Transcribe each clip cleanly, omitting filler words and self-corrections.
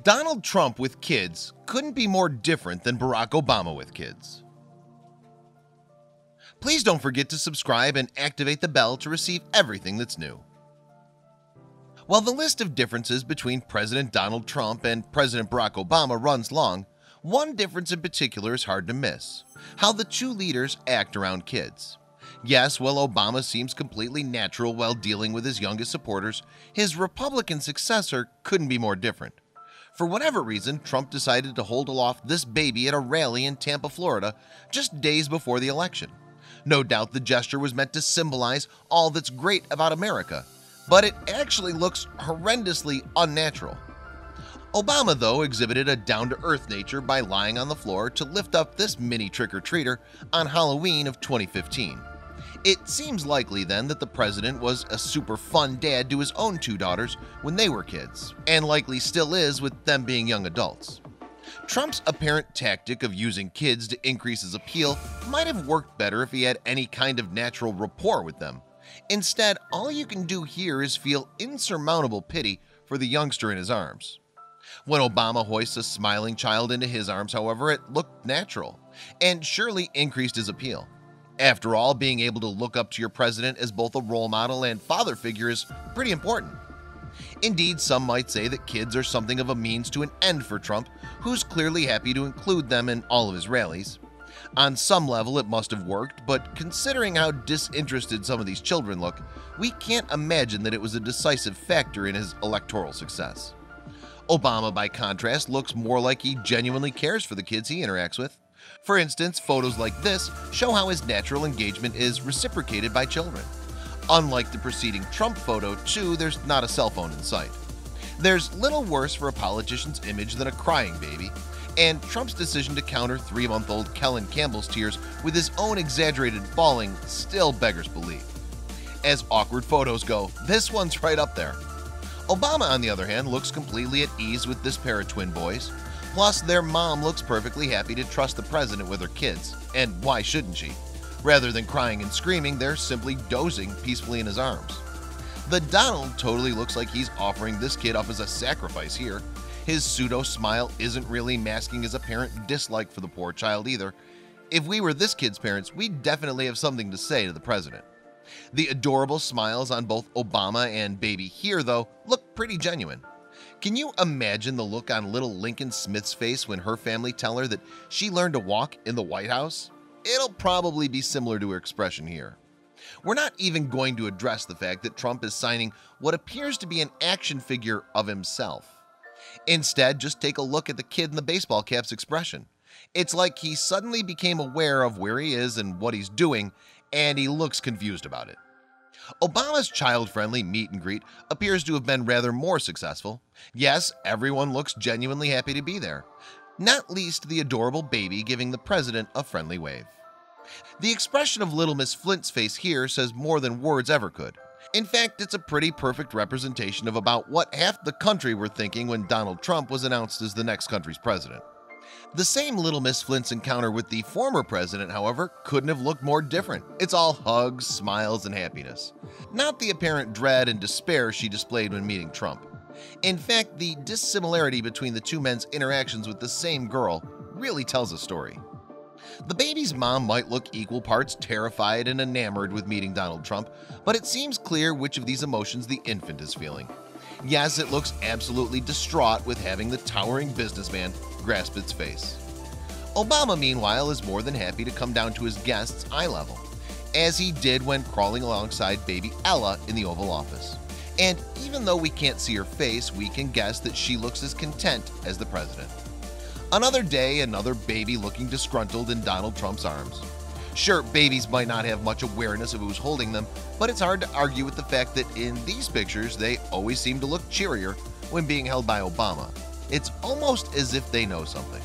Donald Trump with kids couldn't be more different than Barack Obama with kids. Please don't forget to subscribe and activate the bell to receive everything that's new. While the list of differences between President Donald Trump and President Barack Obama runs long, one difference in particular is hard to miss: how the two leaders act around kids. Yes, while Obama seems completely natural while dealing with his youngest supporters, his Republican successor couldn't be more different. For whatever reason, Trump decided to hold aloft this baby at a rally in Tampa, Florida, just days before the election. No doubt the gesture was meant to symbolize all that's great about America, but it actually looks horrendously unnatural. Obama, though, exhibited a down-to-earth nature by lying on the floor to lift up this mini trick-or-treater on Halloween of 2015. It seems likely then that the president was a super fun dad to his own two daughters when they were kids, and likely still is with them being young adults. Trump's apparent tactic of using kids to increase his appeal might have worked better if he had any kind of natural rapport with them. Instead, all you can do here is feel insurmountable pity for the youngster in his arms. When Obama hoists a smiling child into his arms, however, it looked natural and surely increased his appeal. After all, being able to look up to your president as both a role model and father figure is pretty important. Indeed, some might say that kids are something of a means to an end for Trump, who's clearly happy to include them in all of his rallies. On some level it must have worked, but considering how disinterested some of these children look, we can't imagine that it was a decisive factor in his electoral success. Obama, by contrast, looks more like he genuinely cares for the kids he interacts with. For instance, photos like this show how his natural engagement is reciprocated by children. Unlike the preceding Trump photo, too, there's not a cell phone in sight. There's little worse for a politician's image than a crying baby, and Trump's decision to counter 3-month-old Kellen Campbell's tears with his own exaggerated bawling still beggars belief. As awkward photos go, this one's right up there. Obama, on the other hand, looks completely at ease with this pair of twin boys. Plus, their mom looks perfectly happy to trust the president with her kids, and why shouldn't she? Rather than crying and screaming, they're simply dozing peacefully in his arms. The Donald totally looks like he's offering this kid up as a sacrifice here. His pseudo-smile isn't really masking his apparent dislike for the poor child either. If we were this kid's parents, we'd definitely have something to say to the president. The adorable smiles on both Obama and baby here, though, look pretty genuine. Can you imagine the look on little Lincoln Smith's face when her family tell her that she learned to walk in the White House? It'll probably be similar to her expression here. We're not even going to address the fact that Trump is signing what appears to be an action figure of himself. Instead, just take a look at the kid in the baseball cap's expression. It's like he suddenly became aware of where he is and what he's doing, and he looks confused about it. Obama's child-friendly meet and greet appears to have been rather more successful. Yes, everyone looks genuinely happy to be there, not least the adorable baby giving the president a friendly wave. The expression of little Miss Flint's face here says more than words ever could. In fact, it's a pretty perfect representation of about what half the country were thinking when Donald Trump was announced as the next country's president. The same little Miss Flint's encounter with the former president, however, couldn't have looked more different. It's all hugs, smiles, and happiness. Not the apparent dread and despair she displayed when meeting Trump. In fact, the dissimilarity between the two men's interactions with the same girl really tells a story. The baby's mom might look equal parts terrified and enamored with meeting Donald Trump, but it seems clear which of these emotions the infant is feeling. Yes, it looks absolutely distraught with having the towering businessman grasp its face. Obama, meanwhile, is more than happy to come down to his guests' eye level, as he did when crawling alongside baby Ella in the Oval Office. And even though we can't see her face, we can guess that she looks as content as the president. Another day, another baby looking disgruntled in Donald Trump's arms. Sure, babies might not have much awareness of who's holding them, but it's hard to argue with the fact that in these pictures they always seem to look cheerier when being held by Obama. It's almost as if they know something.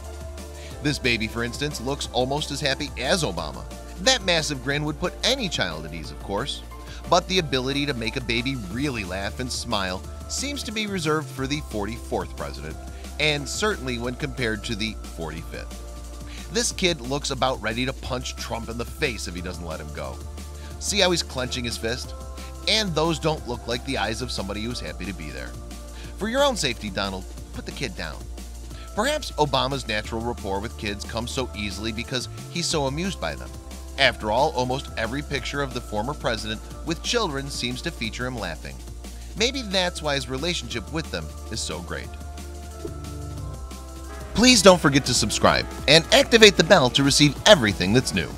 This baby, for instance, looks almost as happy as Obama. That massive grin would put any child at ease, of course, but the ability to make a baby really laugh and smile seems to be reserved for the 44th president, and certainly when compared to the 45th. This kid looks about ready to punch Trump in the face if he doesn't let him go. See how he's clenching his fist? And those don't look like the eyes of somebody who's happy to be there. For your own safety, Donald, put the kid down. Perhaps Obama's natural rapport with kids comes so easily because he's so amused by them. After all, almost every picture of the former president with children seems to feature him laughing. Maybe that's why his relationship with them is so great. Please don't forget to subscribe and activate the bell to receive everything that's new.